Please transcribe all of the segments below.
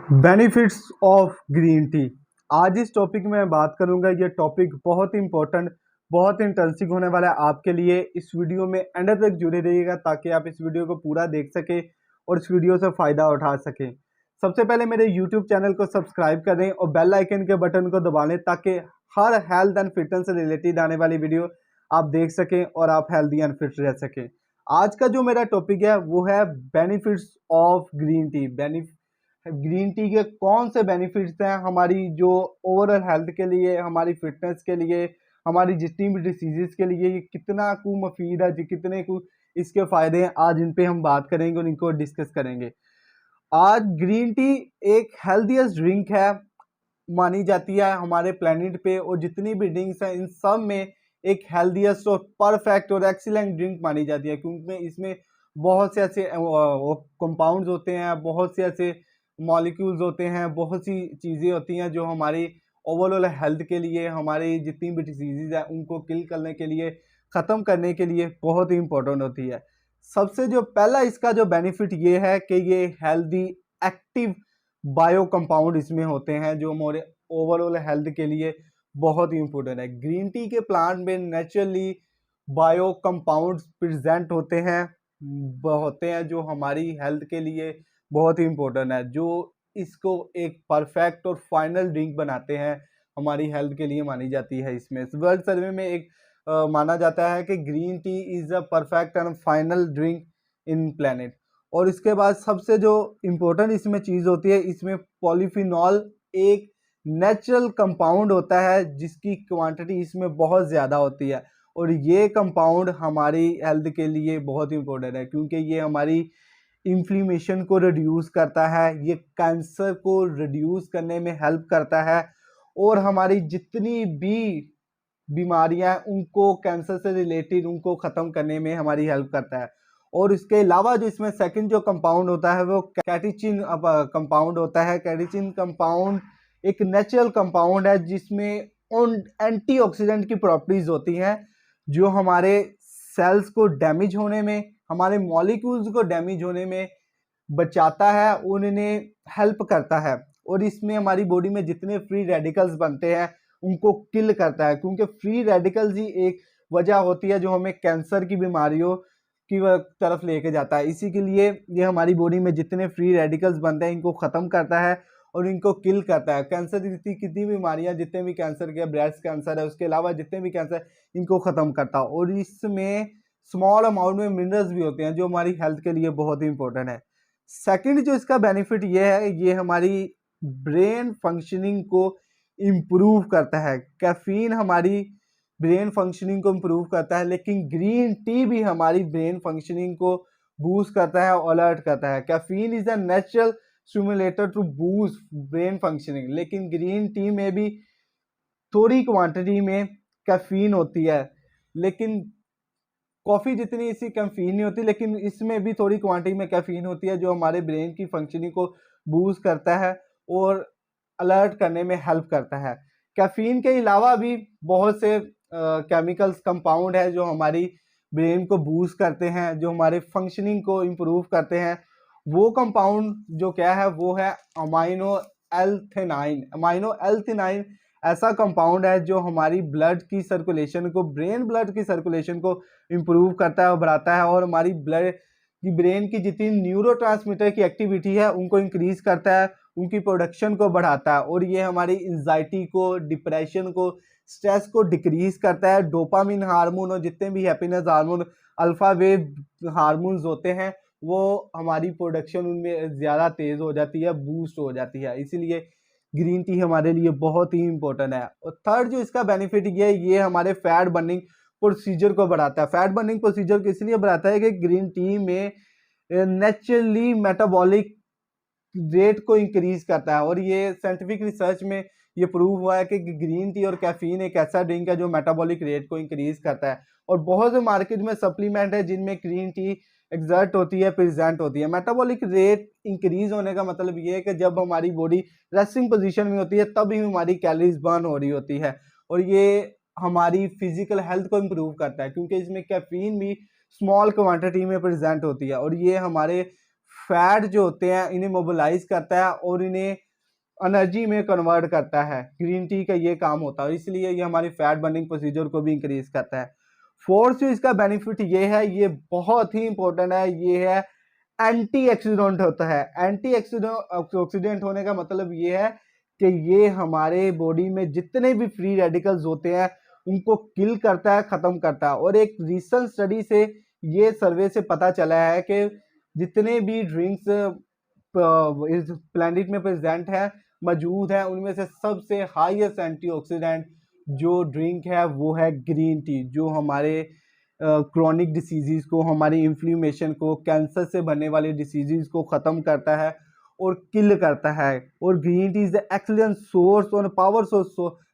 Benefits of green tea. आज इस topic में मैं बात करूंगा। ये टॉपिक बहुत इंपॉर्टेंट, बहुत इंटरेस्टिंग होने वाला है आपके लिए। इस वीडियो में एंड तक जुड़े रहिएगा ताकि आप इस वीडियो को पूरा देख सकें और इस वीडियो से फ़ायदा उठा सकें। सबसे पहले मेरे यूट्यूब चैनल को सब्सक्राइब कर दें और बेल आइकन के बटन को दबा लें ताकि हर हेल्थ एंड फिटनेस से रिलेटेड आने वाली वीडियो आप देख सकें और आप हेल्दी एंड फिट रह सकें। आज का जो मेरा टॉपिक है वो है benefits of green tea. Green tea के कौन से बेनिफिट्स हैं हमारी जो ओवरऑल हेल्थ के लिए, हमारी फिटनेस के लिए, हमारी जितनी भी डिसीजेस के लिए ये कितना को मुफीद है, कितने को इसके फायदे हैं। आज इन पे हम बात करेंगे और इनको डिस्कस करेंगे। आज ग्रीन टी एक हेल्दीएस्ट ड्रिंक है मानी जाती है हमारे प्लेनेट पे, और जितनी भी ड्रिंक्स हैं इन सब में एक हेल्दीएस्ट और परफेक्ट और एक्सीलेंट ड्रिंक मानी जाती है, क्योंकि इसमें बहुत से ऐसे कंपाउंड्स होते हैं, बहुत से ऐसे मॉलिक्यूल्स होते हैं, बहुत सी चीज़ें होती हैं जो हमारी ओवरऑल हेल्थ के लिए, हमारी जितनी भी डिजीज़ हैं उनको किल करने के लिए, ख़त्म करने के लिए बहुत ही इंपॉर्टेंट होती है। सबसे जो पहला इसका जो बेनिफिट ये है कि ये हेल्दी एक्टिव बायो कंपाउंड इसमें होते हैं जो हमारे ओवरऑल हेल्थ के लिए बहुत ही इंपॉर्टेंट है। ग्रीन टी के प्लांट में नेचुरली बायो कंपाउंड्स प्रेजेंट होते हैं जो हमारी हेल्थ के लिए बहुत ही इंपॉर्टेंट है, जो इसको एक परफेक्ट और फाइनल ड्रिंक बनाते हैं, हमारी हेल्थ के लिए मानी जाती है। इसमें वर्ल्ड सर्वे में एक माना जाता है कि green tea is a perfect and final drink in planet. और इसके बाद सबसे जो इम्पोर्टेंट इसमें चीज़ होती है, इसमें पॉलीफिनॉल एक नेचुरल कंपाउंड होता है जिसकी क्वांटिटी इसमें बहुत ज़्यादा होती है, और ये कंपाउंड हमारी हेल्थ के लिए बहुत इंपॉर्टेंट है क्योंकि ये हमारी इन्फ्लेमेशन को रिड्यूस करता है, ये कैंसर को रिड्यूस करने में हेल्प करता है, और हमारी जितनी भी बीमारियां उनको कैंसर से रिलेटेड उनको ख़त्म करने में हमारी हेल्प करता है। और इसके अलावा जो इसमें सेकंड जो कंपाउंड होता है वो कैटेचिन कंपाउंड होता है। कैटेचिन कंपाउंड एक नेचुरल कंपाउंड है जिसमें एंटीऑक्सीडेंट की प्रॉपर्टीज होती हैं जो हमारे सेल्स को डैमेज होने में, हमारे मॉलिक्यूल्स को डैमेज होने में बचाता है, उन्हें हेल्प करता है। और इसमें हमारी बॉडी में जितने फ्री रेडिकल्स बनते हैं उनको किल करता है, क्योंकि फ्री रेडिकल्स ही एक वजह होती है जो हमें कैंसर की बीमारियों की तरफ लेके जाता है। इसी के लिए ये हमारी बॉडी में जितने फ्री रेडिकल्स बनते हैं इनको ख़त्म करता है और इनको किल करता है। कैंसर की कितनी बीमारियां, जितने भी कैंसर के, ब्रेस्ट कैंसर है, उसके अलावा जितने भी कैंसर, इनको ख़त्म करता है। और इसमें स्मॉल अमाउंट में मिनरल्स भी होते हैं जो हमारी हेल्थ के लिए बहुत ही इंपॉर्टेंट है। सेकंड जो इसका बेनिफिट ये है, ये हमारी ब्रेन फंक्शनिंग को इम्प्रूव करता है। कैफीन हमारी ब्रेन फंक्शनिंग को इम्प्रूव करता है, लेकिन ग्रीन टी भी हमारी ब्रेन फंक्शनिंग को बूस्ट करता है और अलर्ट करता है। Caffeine is a natural stimulator to boost brain functioning, लेकिन ग्रीन टी में भी थोड़ी क्वांटिटी में कैफीन होती है, लेकिन कॉफ़ी जितनी इसी कैफीन नहीं होती, लेकिन इसमें भी थोड़ी क्वांटिटी में कैफीन होती है जो हमारे ब्रेन की फंक्शनिंग को बूस्ट करता है और अलर्ट करने में हेल्प करता है। कैफीन के अलावा भी बहुत से केमिकल्स कंपाउंड है जो हमारी ब्रेन को बूस्ट करते हैं, जो हमारे फंक्शनिंग को इम्प्रूव करते हैं। वो कंपाउंड जो क्या है वो है अमाइनो एल्थेनाइन। अमाइनो एल्थेनाइन ऐसा कंपाउंड है जो हमारी ब्लड की सर्कुलेशन को, ब्रेन ब्लड की सर्कुलेशन को इम्प्रूव करता है और बढ़ाता है, और हमारी ब्रेन की जितनी न्यूरोट्रांसमीटर की एक्टिविटी है उनको इंक्रीज करता है, उनकी प्रोडक्शन को बढ़ाता है, और ये हमारी एंजाइटी को, डिप्रेशन को, स्ट्रेस को डिक्रीज करता है। डोपामिन हार्मोन और जितने भी happiness hormone, alpha wave hormones होते हैं, वो हमारी प्रोडक्शन उनमें ज़्यादा तेज़ हो जाती है, बूस्ट हो जाती है। इसीलिए ग्रीन टी हमारे लिए बहुत ही इंपॉर्टेंट है। और थर्ड जो इसका बेनिफिट ये हमारे फैट बर्निंग प्रोसीजर को बढ़ाता है। फैट बर्निंग प्रोसीजर को इसलिए बढ़ाता है कि ग्रीन टी में नेचुरली मेटाबॉलिक रेट को इंक्रीज करता है, और ये साइंटिफिक रिसर्च में ये प्रूव हुआ है कि ग्रीन टी और कैफीन एक ऐसा ड्रिंक है जो मेटाबॉलिक रेट को इंक्रीज करता है। और बहुत से मार्केट में सप्लीमेंट है जिनमें ग्रीन टी एग्जर्ट होती है, प्रेजेंट होती है। मेटाबॉलिक रेट इंक्रीज होने का मतलब ये है कि जब हमारी बॉडी रेस्टिंग पोजीशन में होती है तब ही हमारी कैलोरीज बर्न हो रही होती है, और ये हमारी फिजिकल हेल्थ को इम्प्रूव करता है क्योंकि इसमें कैफीन भी स्मॉल क्वांटिटी में प्रेजेंट होती है, और ये हमारे फैट जो होते हैं इन्हें मोबिलाइज करता है और इन्हें एनर्जी में कन्वर्ट करता है। ग्रीन टी का ये काम होता है, इसलिए ये हमारी फैट बर्निंग प्रोसीजर को भी इंक्रीज करता है। फोर्थ जो इसका बेनिफिट ये है, ये बहुत ही इंपॉर्टेंट है, ये है एंटी ऑक्सीडेंट होता है। एंटी ऑक्सीडेंट होने का मतलब ये है कि ये हमारे बॉडी में जितने भी फ्री रेडिकल्स होते हैं उनको किल करता है, खत्म करता है। और एक रिसेंट स्टडी से ये सर्वे से पता चला है कि जितने भी ड्रिंक्स इस प्लैनेट में प्रेजेंट है, मौजूद है, उनमें से सबसे हाईएस्ट एंटीऑक्सीडेंट जो ड्रिंक है वो है ग्रीन टी, जो हमारे क्रॉनिक डिसीज़ को, हमारी इन्फ्लेमेशन को, कैंसर से बनने वाले डिसीज़ को ख़त्म करता है और किल करता है। और green tea is the excellent source और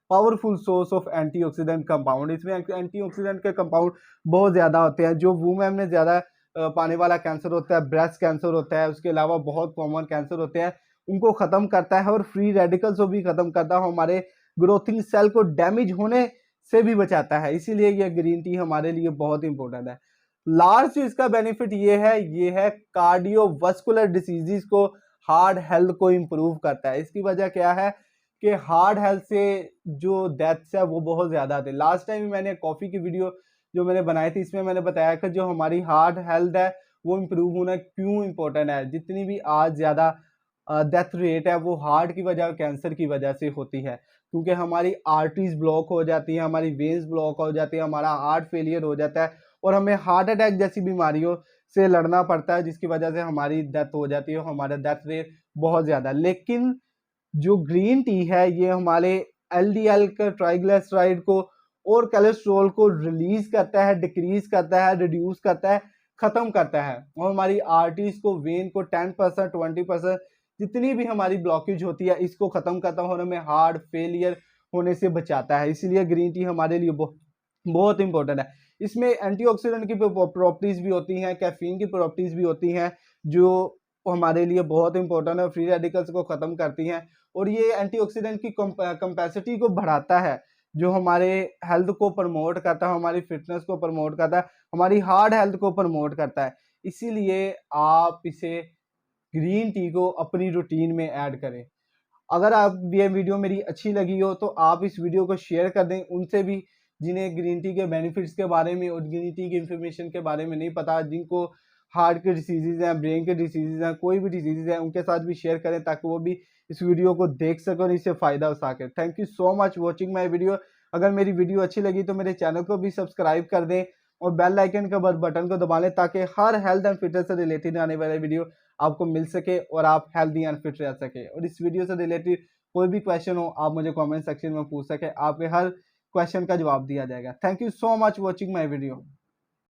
powerful source of antioxidant compound. इसमें एंटीऑक्सीडेंट के कंपाउंड बहुत ज़्यादा होते हैं। जो वुमेन में ज़्यादा पाने वाला कैंसर होता है, ब्रेस्ट कैंसर होता है, उसके अलावा बहुत कॉमन कैंसर होते हैं, उनको ख़त्म करता है और फ्री रेडिकल्स को भी ख़त्म करता है, हमारे ग्रोथिंग सेल को डैमेज होने से भी बचाता है। इसीलिए ये ग्रीन टी हमारे लिए बहुत इंपॉर्टेंट है। लास्ट इसका बेनिफिट ये है कार्डियोवास्कुलर डिसीजेस को, हार्ट हेल्थ को इम्प्रूव करता है। इसकी वजह क्या है कि हार्ट हेल्थ से जो डेथ्स है वो बहुत ज़्यादा आते हैं। लास्ट टाइम मैंने कॉफ़ी की वीडियो जो मैंने बनाई थी, इसमें मैंने बताया कि जो हमारी हार्ट हेल्थ है वो इम्प्रूव होना क्यों इम्पोर्टेंट है। जितनी भी आज ज़्यादा डेथ रेट है वो हार्ट की वजह, कैंसर की वजह से होती है, क्योंकि हमारी आर्टरीज ब्लॉक हो जाती है, हमारी वेन्स ब्लॉक हो जाती है, हमारा हार्ट फेलियर हो जाता है और हमें हार्ट अटैक जैसी बीमारियों से लड़ना पड़ता है, जिसकी वजह से हमारी डेथ हो जाती है और हमारा डेथ रेट बहुत ज़्यादा। लेकिन जो ग्रीन टी है ये हमारे एलडीएल का, ट्राइग्लिसराइड को और कोलेस्ट्रॉल को रिलीज करता है, डिक्रीज करता है, रिड्यूस करता है, खत्म करता है और हमारी आर्टरीज को, वेन को 10% 20% जितनी भी हमारी ब्लॉकेज होती है इसको खत्म करता है और हमें हार्ट फेलियर होने से बचाता है। इसीलिए ग्रीन टी हमारे लिए बहुत इंपॉर्टेंट है। इसमें एंटीऑक्सीडेंट की प्रॉपर्टीज भी होती हैं, कैफीन की प्रॉपर्टीज भी होती हैं जो हमारे लिए बहुत इंपॉर्टेंट है, फ्री रेडिकल्स को खत्म करती हैं और ये एंटीऑक्सीडेंट की कैपेसिटी को बढ़ाता है, जो हमारे हेल्थ को प्रमोट करता है, हमारी फिटनेस को प्रमोट करता है, हमारी हार्ट हेल्थ को प्रमोट करता है। इसीलिए आप इसे, ग्रीन टी को अपनी रूटीन में ऐड करें। अगर आप ये वीडियो मेरी अच्छी लगी हो तो आप इस वीडियो को शेयर कर दें उनसे भी जिन्हें ग्रीन टी के बेनिफिट्स के बारे में और ग्रीन टी की इंफॉर्मेशन के बारे में नहीं पता, जिनको हार्ट के डिसीज़ हैं, ब्रेन के डिसीज़ हैं, कोई भी डिसीज़ है, उनके साथ भी शेयर करें ताकि वो भी इस वीडियो को देख सकें और इससे फ़ायदा उठा सकें। Thank you so much watching my video. अगर मेरी वीडियो अच्छी लगी तो मेरे चैनल को भी सब्सक्राइब कर दें और बेल आइकन के बटन को दबा लें ताकि हर हेल्थ एंड फिटनेस से रिलेटेड आने वाले वीडियो आपको मिल सके और आप हेल्दी एंड फिट रह सके। और इस वीडियो से रिलेटेड कोई भी क्वेश्चन हो आप मुझे कमेंट सेक्शन में पूछ सके, आपके हर क्वेश्चन का जवाब दिया जाएगा। Thank you so much watching my video.